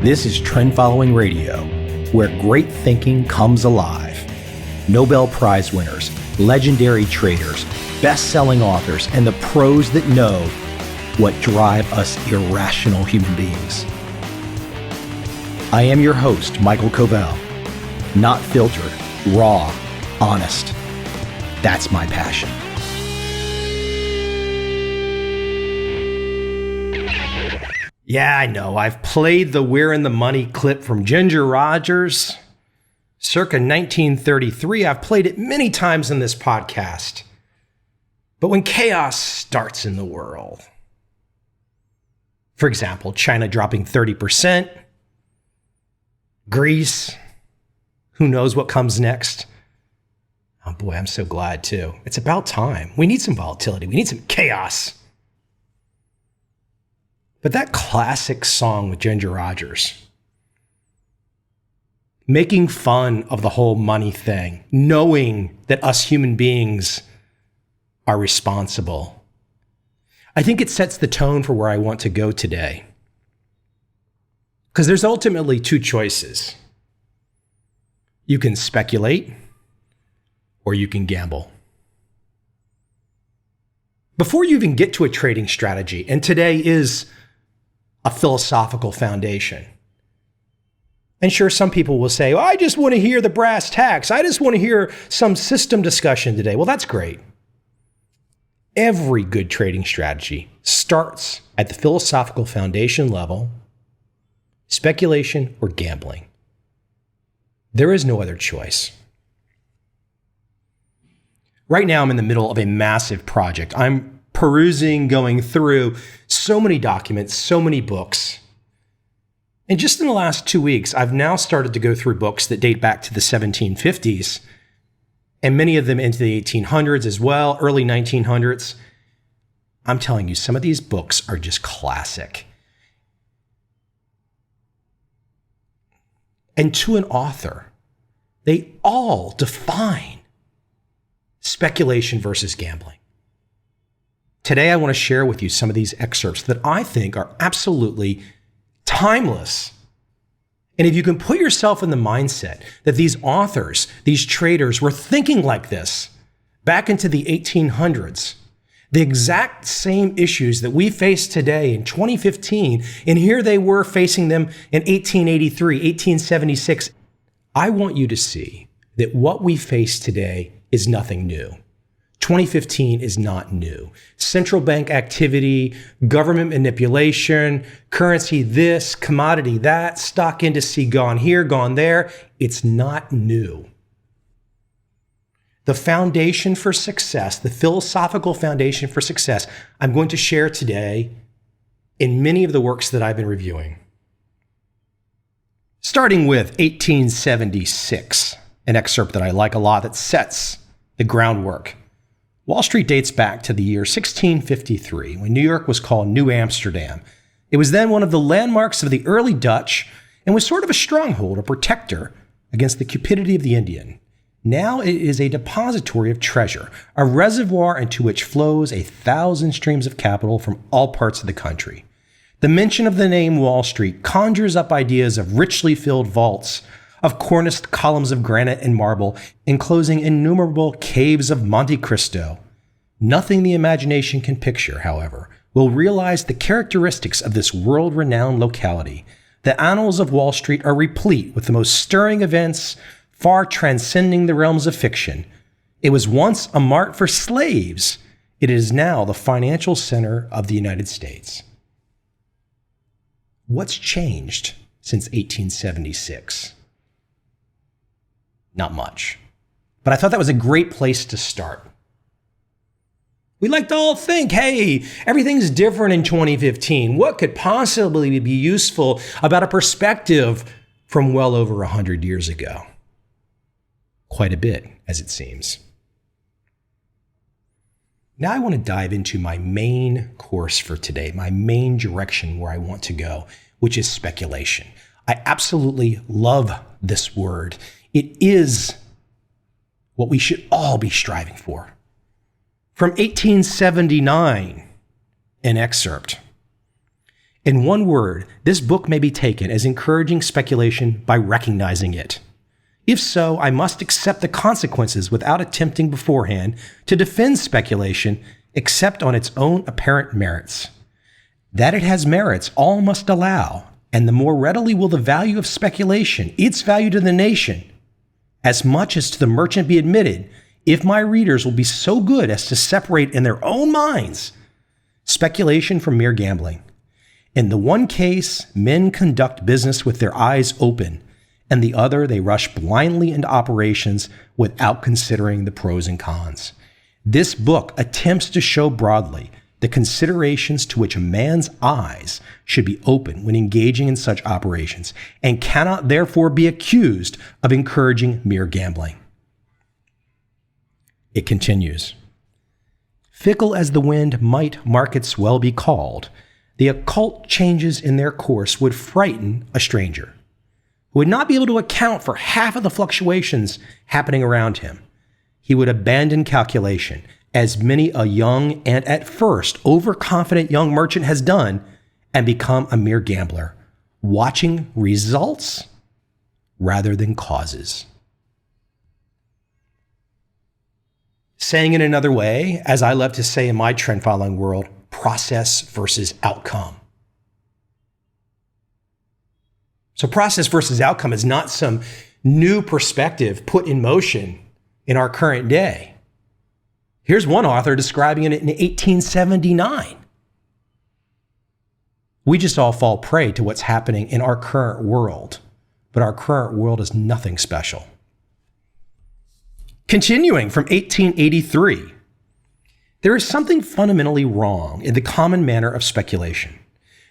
This is Trend Following Radio, where great thinking comes alive. Nobel Prize winners, legendary traders, best-selling authors, and the pros that know what drive us irrational human beings. I am your host, Michael Covel. Not filtered, raw, honest. That's my passion. Yeah, I know. I've played the We're in the Money clip from Ginger Rogers, circa 1933. I've played it many times in this podcast. But when chaos starts in the world, for example, China dropping 30%, Greece, who knows what comes next? Oh boy, I'm so glad too. It's about time. We need some volatility. We need some chaos. But that classic song with Ginger Rogers, making fun of the whole money thing, knowing that us human beings are responsible, I think it sets the tone for where I want to go today. Because there's ultimately two choices. You can speculate or you can gamble. Before you even get to a trading strategy, and today is a philosophical foundation. And sure, some people will say, I just want to hear the brass tacks. I just want to hear some system discussion today. Well, that's great. Every good trading strategy starts at the philosophical foundation level, speculation or gambling. There is no other choice. Right now, I'm in the middle of a massive project. I'm perusing, going through so many documents, so many books. And just in the last 2 weeks, I've now started to go through books that date back to the 1750s, and many of them into the 1800s as well, early 1900s. I'm telling you, some of these books are just classic. And to an author, they all define speculation versus gambling. Today, I want to share with you some of these excerpts that I think are absolutely timeless. And if you can put yourself in the mindset that these authors, these traders were thinking like this back into the 1800s, the exact same issues that we face today in 2015, and here they were facing them in 1883, 1876, I want you to see that what we face today is nothing new. 2015 is not new. Central bank activity, government manipulation, currency this, commodity that, stock industry gone here, gone there. It's not new. The foundation for success, the philosophical foundation for success, I'm going to share today in many of the works that I've been reviewing. Starting with 1876, an excerpt that I like a lot that sets the groundwork. Wall Street dates back to the year 1653, when New York was called New Amsterdam. It was then one of the landmarks of the early Dutch and was sort of a stronghold, a protector against the cupidity of the Indian. Now it is a depository of treasure, a reservoir into which flows 1,000 streams of capital from all parts of the country. The mention of the name Wall Street conjures up ideas of richly filled vaults, of corniced columns of granite and marble, enclosing innumerable caves of Monte Cristo. Nothing the imagination can picture, however, will realize the characteristics of this world-renowned locality. The annals of Wall Street are replete with the most stirring events, far transcending the realms of fiction. It was once a mart for slaves. It is now the financial center of the United States. What's changed since 1876? Not much. But I thought that was a great place to start. We like to all think, hey, everything's different in 2015. What could possibly be useful about a perspective from well over 100 years ago? Quite a bit, as it seems. Now I want to dive into my main course for today, my main direction where I want to go, which is speculation. I absolutely love this word. It is what we should all be striving for. From 1879, an excerpt. In one word, this book may be taken as encouraging speculation by recognizing it. If so, I must accept the consequences without attempting beforehand to defend speculation except on its own apparent merits. That it has merits, all must allow, and the more readily will the value of speculation, its value to the nation, as much as to the merchant be admitted, if my readers will be so good as to separate in their own minds speculation from mere gambling. In the one case, men conduct business with their eyes open. In the other, they rush blindly into operations without considering the pros and cons. This book attempts to show broadly the considerations to which a man's eyes should be open when engaging in such operations, and cannot therefore be accused of encouraging mere gambling. It continues. Fickle as the wind might markets well be called, the occult changes in their course would frighten a stranger, who would not be able to account for half of the fluctuations happening around him. He would abandon calculation, as many a young and at first overconfident young merchant has done, and become a mere gambler, watching results rather than causes. Saying it another way, as I love to say in my trend following world, process versus outcome. So process versus outcome is not some new perspective put in motion in our current day. Here's one author describing it in 1879. We just all fall prey to what's happening in our current world, but our current world is nothing special. Continuing from 1883, there is something fundamentally wrong in the common manner of speculation.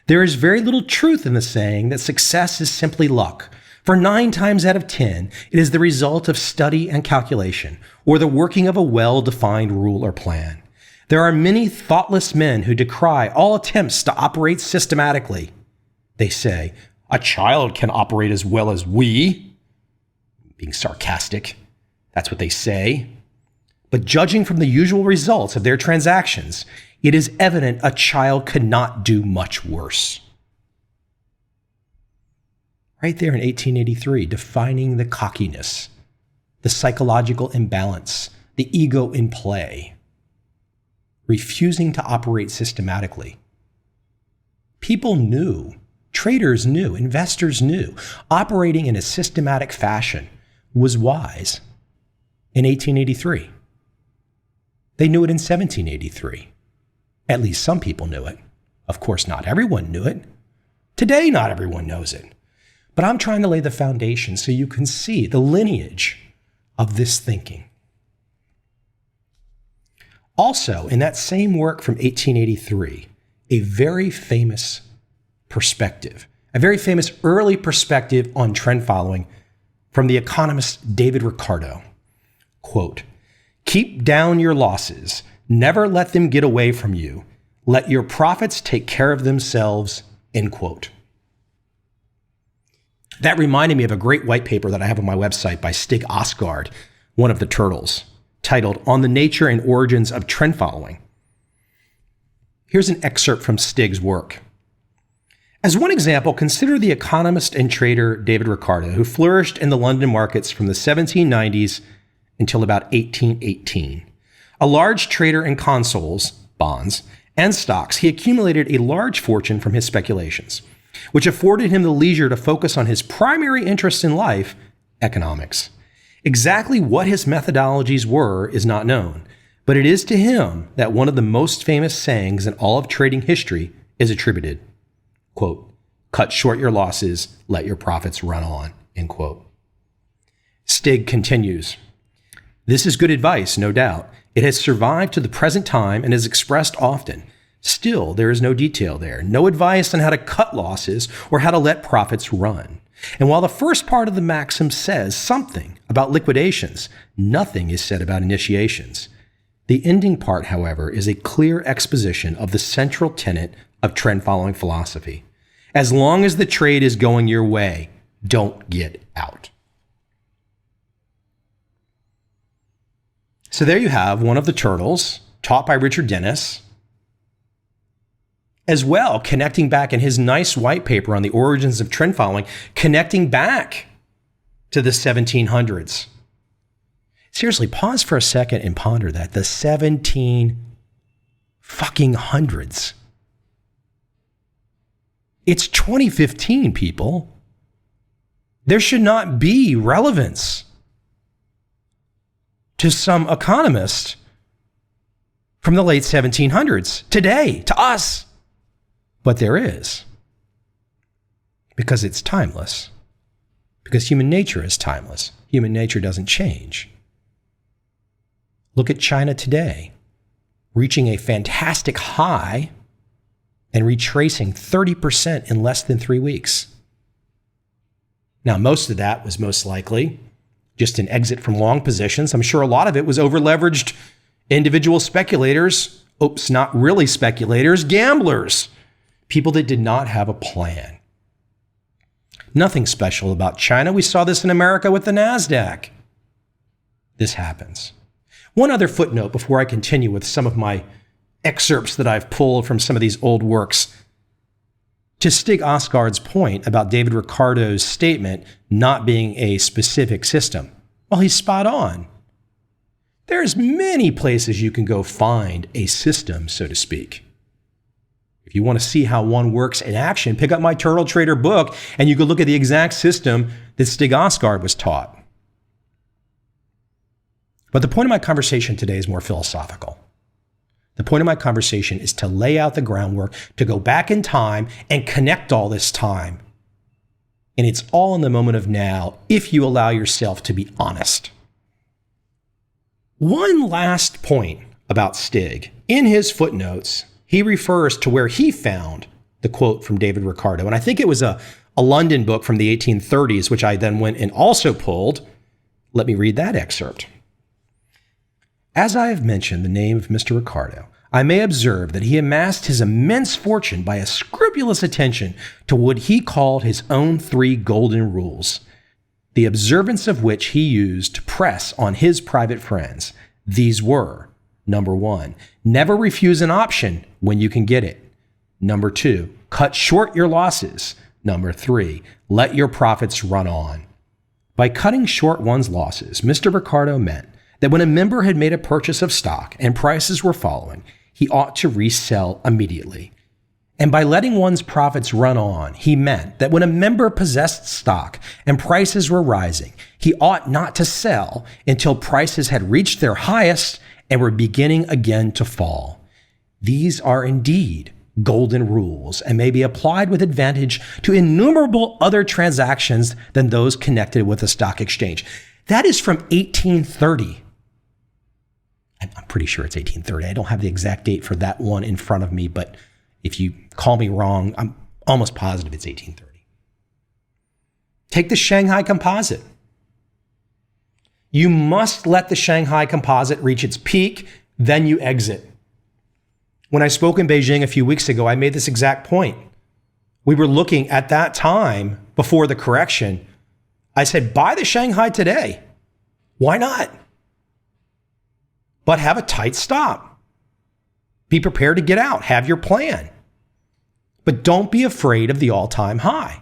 There is very little truth in the saying that success is simply luck, for 9 times out of 10, it is the result of study and calculation, or the working of a well-defined rule or plan. There are many thoughtless men who decry all attempts to operate systematically. They say, a child can operate as well as we. Being sarcastic, that's what they say. But judging from the usual results of their transactions, it is evident a child could not do much worse. Right there in 1883, defining the cockiness, the psychological imbalance, the ego in play, refusing to operate systematically. People knew, traders knew, investors knew, operating in a systematic fashion was wise in 1883. They knew it in 1783. At least some people knew it. Of course, not everyone knew it. Today, not everyone knows it. But I'm trying to lay the foundation so you can see the lineage of this thinking. Also, in that same work from 1883, a very famous perspective, a very famous early perspective on trend following from the economist David Ricardo. Quote, "Keep down your losses. Never let them get away from you. Let your profits take care of themselves," end quote. That reminded me of a great white paper that I have on my website by Stig Osgaard, one of the turtles, titled On the Nature and Origins of Trend Following. Here's an excerpt from Stig's work. As one example, consider the economist and trader David Ricardo, who flourished in the London markets from the 1790s until about 1818. A large trader in consols, bonds, and stocks, he accumulated a large fortune from his speculations, which afforded him the leisure to focus on his primary interest in life, economics. Exactly what his methodologies were is not known, but it is to him that one of the most famous sayings in all of trading history is attributed. Quote, "Cut short your losses, let your profits run on," end quote. Stig continues, "This is good advice, no doubt. It has survived to the present time and is expressed often. Still, there is no detail there, no advice on how to cut losses or how to let profits run. And while the first part of the maxim says something about liquidations, nothing is said about initiations. The ending part, however, is a clear exposition of the central tenet of trend following philosophy. As long as the trade is going your way, don't get out." So there you have one of the turtles, taught by Richard Dennis, as well, connecting back in his nice white paper on the origins of trend following, connecting back to the 1700s. Seriously, pause for a second and ponder that. The 1700s. It's 2015, people. There should not be relevance to some economist from the late 1700s today, to us. But there is. Because it's timeless. Because human nature is timeless. Human nature doesn't change. Look at China today, reaching a fantastic high and retracing 30% in less than 3 weeks. Now, most of that was most likely just an exit from long positions. I'm sure a lot of it was over-leveraged individual speculators. Oops, not really speculators, gamblers. People that did not have a plan. Nothing special about China. We saw this in America with the NASDAQ. This happens. One other footnote before I continue with some of my excerpts that I've pulled from some of these old works. To Stig Osgaard's point about David Ricardo's statement not being a specific system, well, he's spot on. There's many places you can go find a system, so to speak. If you want to see how one works in action, pick up my Turtle Trader book and you can look at the exact system that Stig Osgaard was taught. But the point of my conversation today is more philosophical. The point of my conversation is to lay out the groundwork, to go back in time and connect all this time. And it's all in the moment of now if you allow yourself to be honest. One last point about Stig. In his footnotes, he refers to where he found the quote from David Ricardo. And I think it was a London book from the 1830s, which I then went and also pulled. Let me read that excerpt. As I have mentioned the name of Mr. Ricardo, I may observe that he amassed his immense fortune by a scrupulous attention to what he called his own 3 golden rules, the observance of which he used to press on his private friends. These were, number 1, never refuse an option when you can get it. Number 2, cut short your losses. Number 3, let your profits run on. By cutting short one's losses, Mr. Ricardo meant that when a member had made a purchase of stock and prices were falling, he ought to resell immediately. And by letting one's profits run on, he meant that when a member possessed stock and prices were rising, he ought not to sell until prices had reached their highest and were beginning again to fall. These are indeed golden rules and may be applied with advantage to innumerable other transactions than those connected with the stock exchange. That is from 1830. I'm pretty sure it's 1830. I don't have the exact date for that one in front of me, but if you call me wrong, I'm almost positive it's 1830. Take the Shanghai Composite. You must let the Shanghai Composite reach its peak, then you exit. When I spoke in Beijing a few weeks ago, I made this exact point. We were looking at that time before the correction. I said, buy the Shanghai today. Why not? But have a tight stop. Be prepared to get out. Have your plan. But don't be afraid of the all-time high.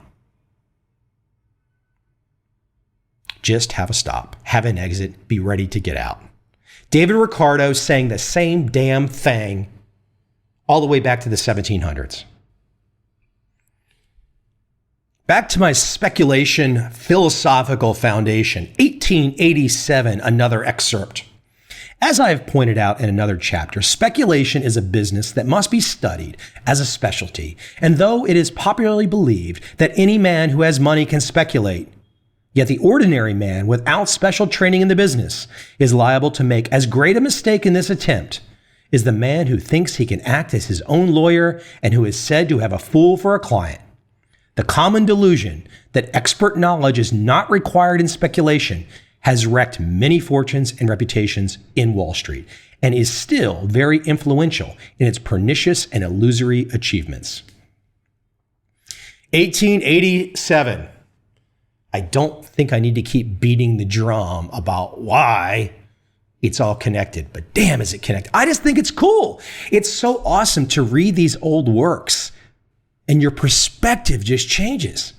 Just have a stop. Have an exit. Be ready to get out. David Ricardo saying the same damn thing all the way back to the 1700s. Back to my speculation philosophical foundation. 1887, another excerpt. As I have pointed out in another chapter, speculation is a business that must be studied as a specialty. And though it is popularly believed that any man who has money can speculate, yet the ordinary man without special training in the business is liable to make as great a mistake in this attempt as the man who thinks he can act as his own lawyer and who is said to have a fool for a client. The common delusion that expert knowledge is not required in speculation has wrecked many fortunes and reputations in Wall Street and is still very influential in its pernicious and illusory achievements. 1887. I don't think I need to keep beating the drum about why It's all connected, but damn, is it connected? I just think it's cool. It's so awesome to read these old works and your perspective just changes.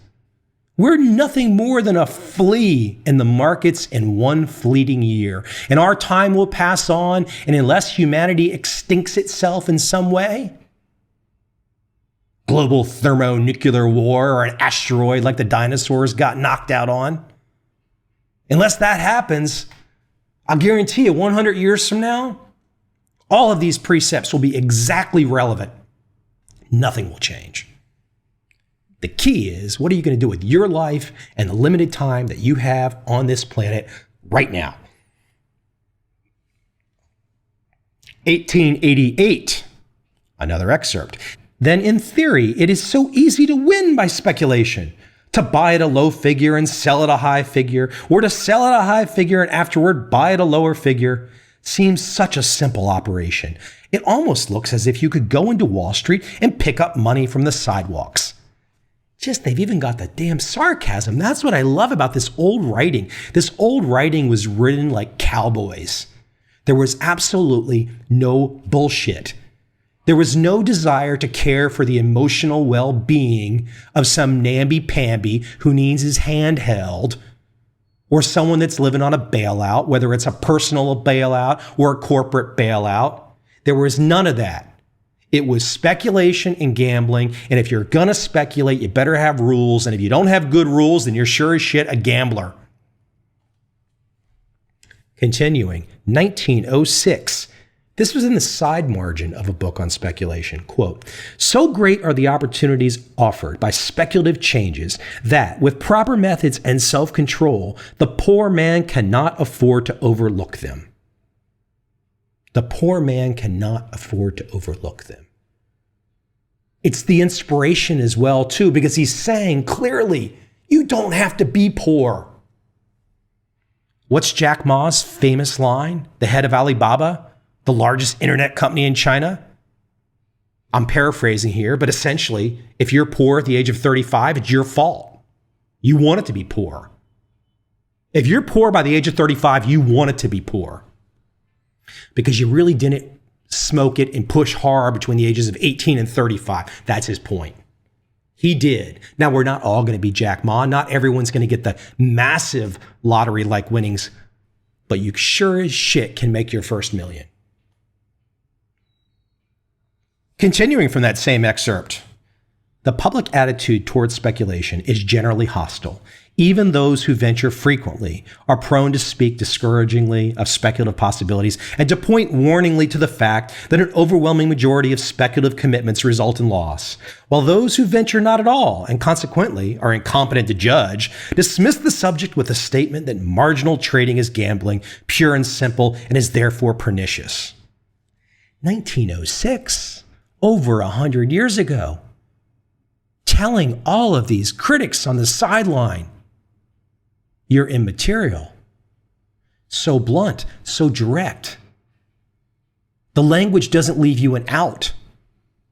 We're nothing more than a flea in the markets in one fleeting year. And our time will pass on, and unless humanity extincts itself in some way, global thermonuclear war or an asteroid like the dinosaurs got knocked out on, unless that happens, I'll guarantee you 100 years from now, all of these precepts will be exactly relevant. Nothing will change. The key is, what are you going to do with your life and the limited time that you have on this planet right now? 1888, another excerpt. Then in theory, it is so easy to win by speculation, to buy at a low figure and sell at a high figure, or to sell at a high figure and afterward buy at a lower figure. Seems such a simple operation. It almost looks as if you could go into Wall Street and pick up money from the sidewalks. Just, they've even got the damn sarcasm. That's what I love about this old writing. This old writing was written like cowboys. There was absolutely no bullshit. There was no desire to care for the emotional well-being of some namby-pamby who needs his hand held, or someone that's living on a bailout, whether it's a personal bailout or a corporate bailout. There was none of that. It was speculation and gambling, and if you're gonna speculate, you better have rules, and if you don't have good rules, then you're sure as shit a gambler. Continuing, 1906. This was in the side margin of a book on speculation. Quote, so great are the opportunities offered by speculative changes that, with proper methods and self-control, the poor man cannot afford to overlook them. The poor man cannot afford to overlook them. It's the inspiration as well, too, because he's saying clearly, you don't have to be poor. What's Jack Ma's famous line? The head of Alibaba, the largest internet company in China? I'm paraphrasing here, but essentially, if you're poor at the age of 35, it's your fault. You want it to be poor. If you're poor by the age of 35, you want it to be poor, because you really didn't smoke it and push hard between the ages of 18 and 35. That's his point. He did. Now, we're not all going to be Jack Ma. Not everyone's going to get the massive lottery-like winnings, but you sure as shit can make your first million. Continuing from that same excerpt, the public attitude towards speculation is generally hostile. Even those who venture frequently are prone to speak discouragingly of speculative possibilities and to point warningly to the fact that an overwhelming majority of speculative commitments result in loss, while those who venture not at all and consequently are incompetent to judge dismiss the subject with a statement that marginal trading is gambling, pure and simple, and is therefore pernicious. 1906, over 100 years ago, telling all of these critics on the sideline, you're immaterial. So blunt, so direct. The language doesn't leave you an out.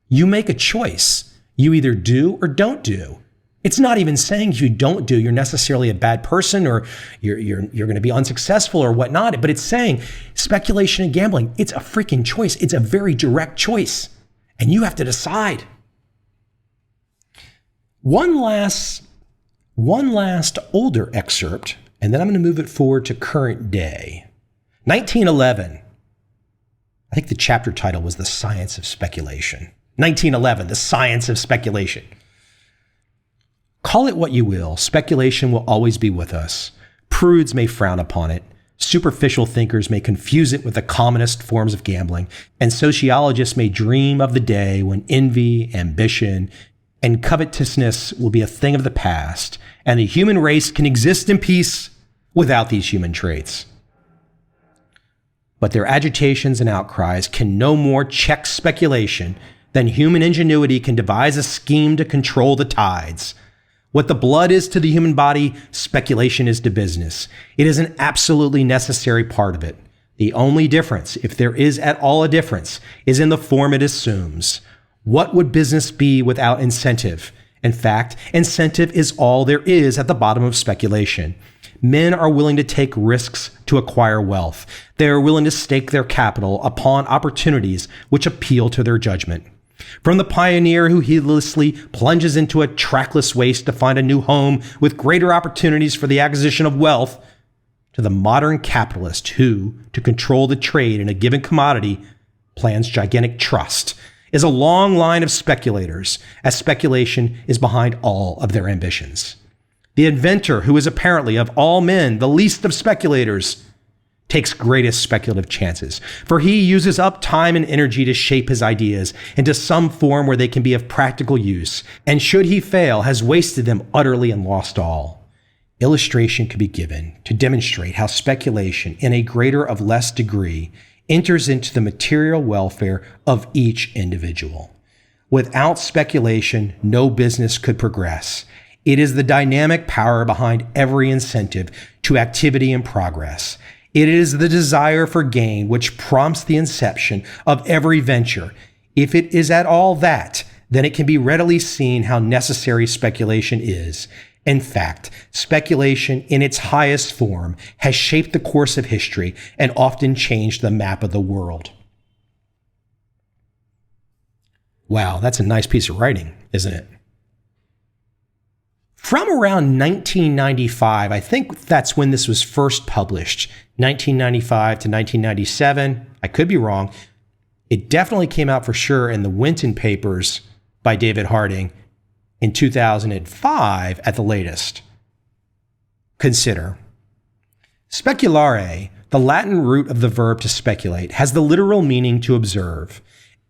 You make a choice. You either do or don't do. It's not even saying if you don't do, you're necessarily a bad person or you're going to be unsuccessful or whatnot, but it's saying speculation and gambling, it's a freaking choice. It's a very direct choice, and you have to decide. One last older excerpt, and then I'm going to move it forward to current day. 1911. I think the chapter title was The Science of Speculation. 1911, The Science of Speculation. Call it what you will, speculation will always be with us. Prudes may frown upon it. Superficial thinkers may confuse it with the commonest forms of gambling, and sociologists may dream of the day when envy, ambition, and covetousness will be a thing of the past, and the human race can exist in peace without these human traits. But their agitations and outcries can no more check speculation than human ingenuity can devise a scheme to control the tides. What the blood is to the human body, speculation is to business. It is an absolutely necessary part of it. The only difference, if there is at all a difference, is in the form it assumes. What would business be without incentive? In fact, incentive is all there is at the bottom of speculation. men are willing to take risks to acquire wealth. They are willing to stake their capital upon opportunities which appeal to their judgment. From the pioneer who heedlessly plunges into a trackless waste to find a new home with greater opportunities for the acquisition of wealth, to the modern capitalist who, to control the trade in a given commodity, plans gigantic trust, is a long line of speculators, as speculation is behind all of their ambitions. The inventor, who is apparently of all men the least of speculators, takes greatest speculative chances, for he uses up time and energy to shape his ideas into some form where they can be of practical use, and should he fail, has wasted them utterly and lost all. Illustration could be given to demonstrate how speculation, in a greater of less degree, enters into the material welfare of each individual. Without speculation, no business could progress. It is the dynamic power behind every incentive to activity and progress. It is the desire for gain which prompts the inception of every venture. If it is at all that, then it can be readily seen how necessary speculation is. In fact, speculation in its highest form has shaped the course of history and often changed the map of the world. Wow, that's a nice piece of writing, isn't it? From around 1995, I think that's when this was first published, 1995 to 1997. I could be wrong. It definitely came out for sure in the Winton Papers by David Harding in 2005 at the latest. Consider. Speculare, the Latin root of the verb to speculate, has the literal meaning to observe.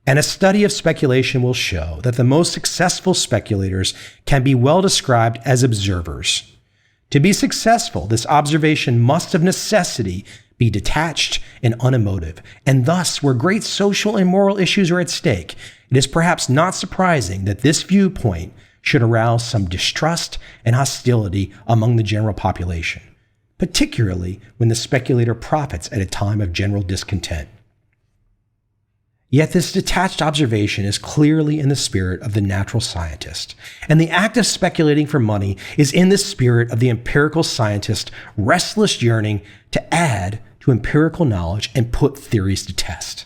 And a study of speculation will show that the most successful speculators can be well described as observers. To be successful, this observation must of necessity be detached and unemotive, and thus, where great social and moral issues are at stake, it is perhaps not surprising that this viewpoint should arouse some distrust and hostility among the general population, particularly when the speculator profits at a time of general discontent. Yet this detached observation is clearly in the spirit of the natural scientist, and the act of speculating for money is in the spirit of the empirical scientist, restless yearning to add to empirical knowledge and put theories to test.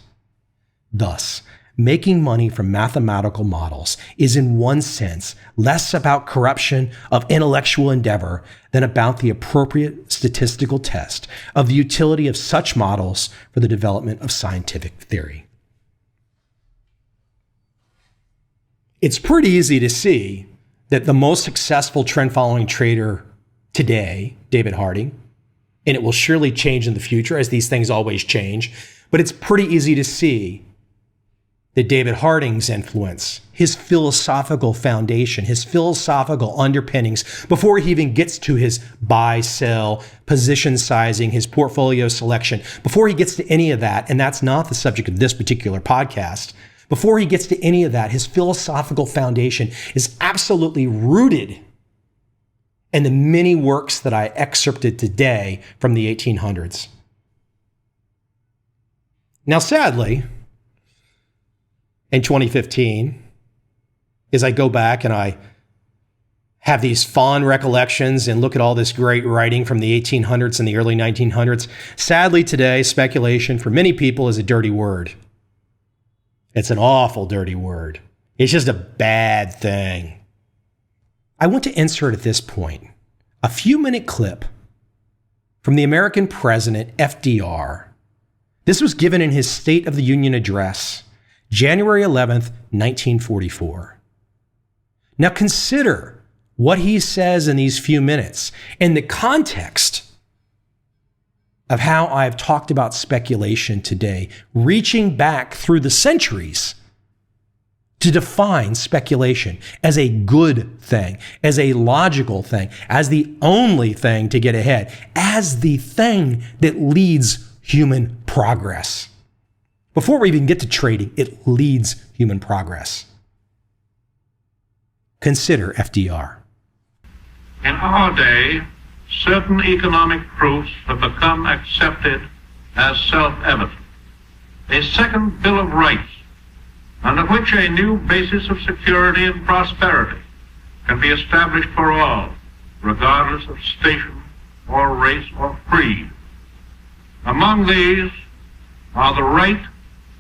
Thus, making money from mathematical models is in one sense less about corruption of intellectual endeavor than about the appropriate statistical test of the utility of such models for the development of scientific theory. It's pretty easy to see that the most successful trend-following trader today, David Harding, and it will surely change in the future as these things always change, but it's pretty easy to see that David Harding's influence, his philosophical foundation, his philosophical underpinnings, before he even gets to his buy, sell, position sizing, his portfolio selection, before he gets to any of that, and that's not the subject of this particular podcast, before he gets to any of that, his philosophical foundation is absolutely rooted in the many works that I excerpted today from the 1800s. Now, sadly, in 2015, as I go back and I have these fond recollections and look at all this great writing from the 1800s and the early 1900s, sadly today, speculation for many people is a dirty word. It's an awful dirty word. It's just a bad thing. I want to insert at this point a few-minute clip from the American President FDR. This was given in his State of the Union address, January 11th, 1944. Now consider what he says in these few minutes in the context of how I've talked about speculation today, reaching back through the centuries to define speculation as a good thing, as a logical thing, as the only thing to get ahead, as the thing that leads human progress. Before we even get to trading, it leads human progress. Consider FDR. In our day, certain economic proofs have become accepted as self-evident. A second Bill of Rights, under which a new basis of security and prosperity can be established for all, regardless of station or race or creed. Among these are the right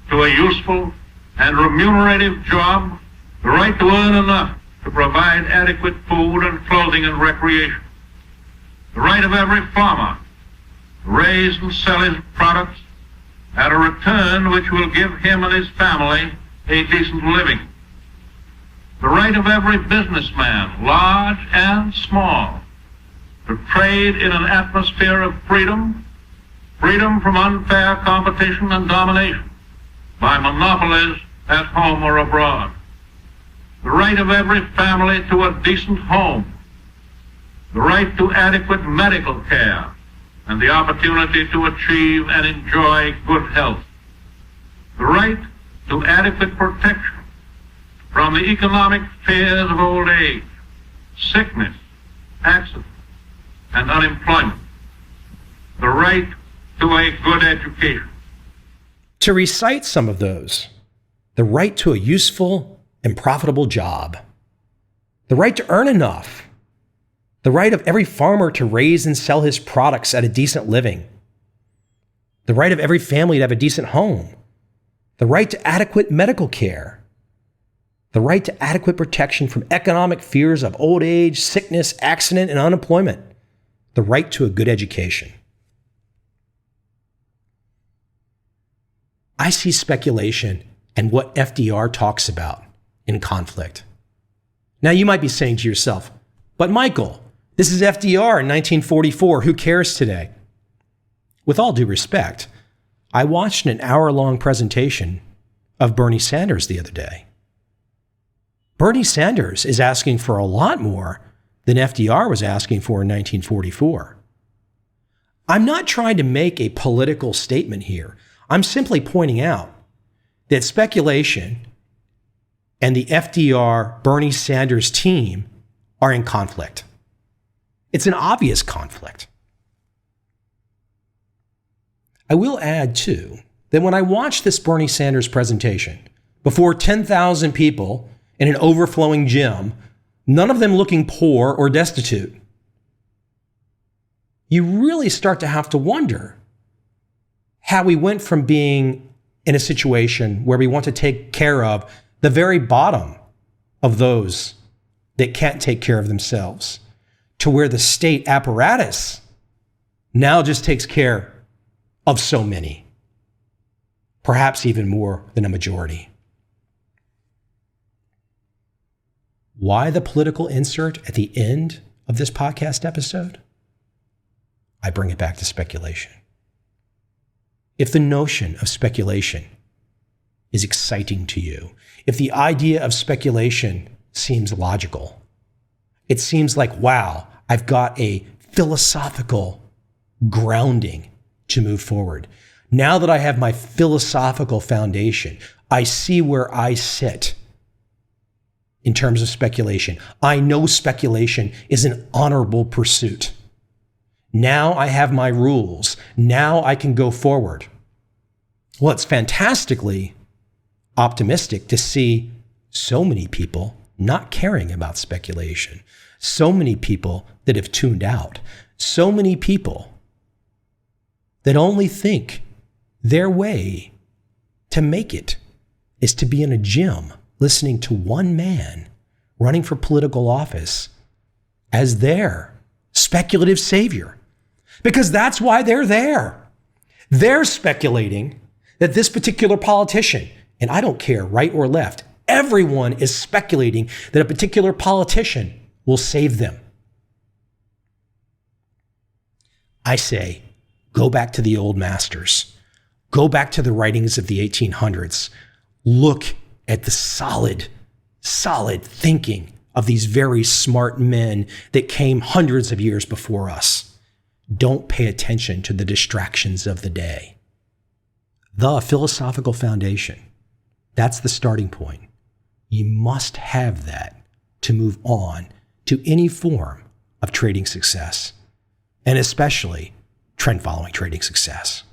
to a useful and remunerative job, the right to earn enough to provide adequate food and clothing and recreation, the right of every farmer to raise and sell his products at a return which will give him and his family a decent living, the right of every businessman, large and small, to trade in an atmosphere of freedom, freedom from unfair competition and domination by monopolies at home or abroad, the right of every family to a decent home, the right to adequate medical care and the opportunity to achieve and enjoy good health, the right to adequate protection from the economic fears of old age, sickness, accident, and unemployment, the right to a good education. To recite some of those: the right to a useful and profitable job, the right to earn enough, the right of every farmer to raise and sell his products at a decent living, the right of every family to have a decent home, the right to adequate medical care, the right to adequate protection from economic fears of old age, sickness, accident, and unemployment, the right to a good education. I see speculation and what FDR talks about in conflict. Now you might be saying to yourself, but Michael, this is FDR in 1944. Who cares today? With all due respect, I watched an hour-long presentation of Bernie Sanders the other day. Bernie Sanders is asking for a lot more than FDR was asking for in 1944. I'm not trying to make a political statement here. I'm simply pointing out that speculation and the FDR Bernie Sanders team are in conflict. It's an obvious conflict. I will add, too, that when I watched this Bernie Sanders presentation before 10,000 people in an overflowing gym, none of them looking poor or destitute, you really start to have to wonder how we went from being in a situation where we want to take care of the very bottom of those that can't take care of themselves to where the state apparatus now just takes care of so many, perhaps even more than a majority. Why the political insert at the end of this podcast episode? I bring it back to speculation. If the notion of speculation is exciting to you, if the idea of speculation seems logical, it seems like, wow, I've got a philosophical grounding to move forward. Now that I have my philosophical foundation, I see where I sit in terms of speculation. I know speculation is an honorable pursuit. Now I have my rules. Now I can go forward. Well, it's fantastically optimistic to see so many people not caring about speculation, so many people that have tuned out, so many people that only think their way to make it is to be in a gym listening to one man running for political office as their speculative savior. Because that's why they're there. They're speculating that this particular politician, and I don't care right or left, everyone is speculating that a particular politician will save them. I say, go back to the old masters. Go back to the writings of the 1800s. Look at the solid thinking of these very smart men that came hundreds of years before us. Don't pay attention to the distractions of the day. The philosophical foundation, that's the starting point. You must have that to move on to any form of trading success, and especially trend following trading success.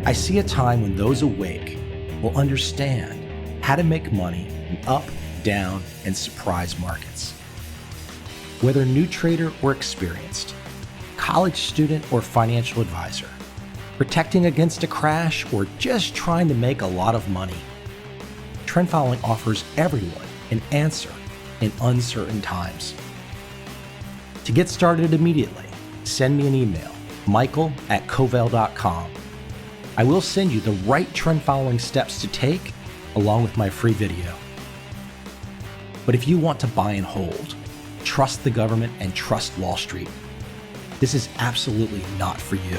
I see a time when those awake will understand how to make money in up down, and surprise markets. Whether new trader or experienced, college student or financial advisor, protecting against a crash or just trying to make a lot of money, trend following offers everyone an answer in uncertain times. To get started immediately, send me an email, michael@covel.com. I will send you the right trend following steps to take along with my free video. But if you want to buy and hold, trust the government and trust Wall Street, this is absolutely not for you.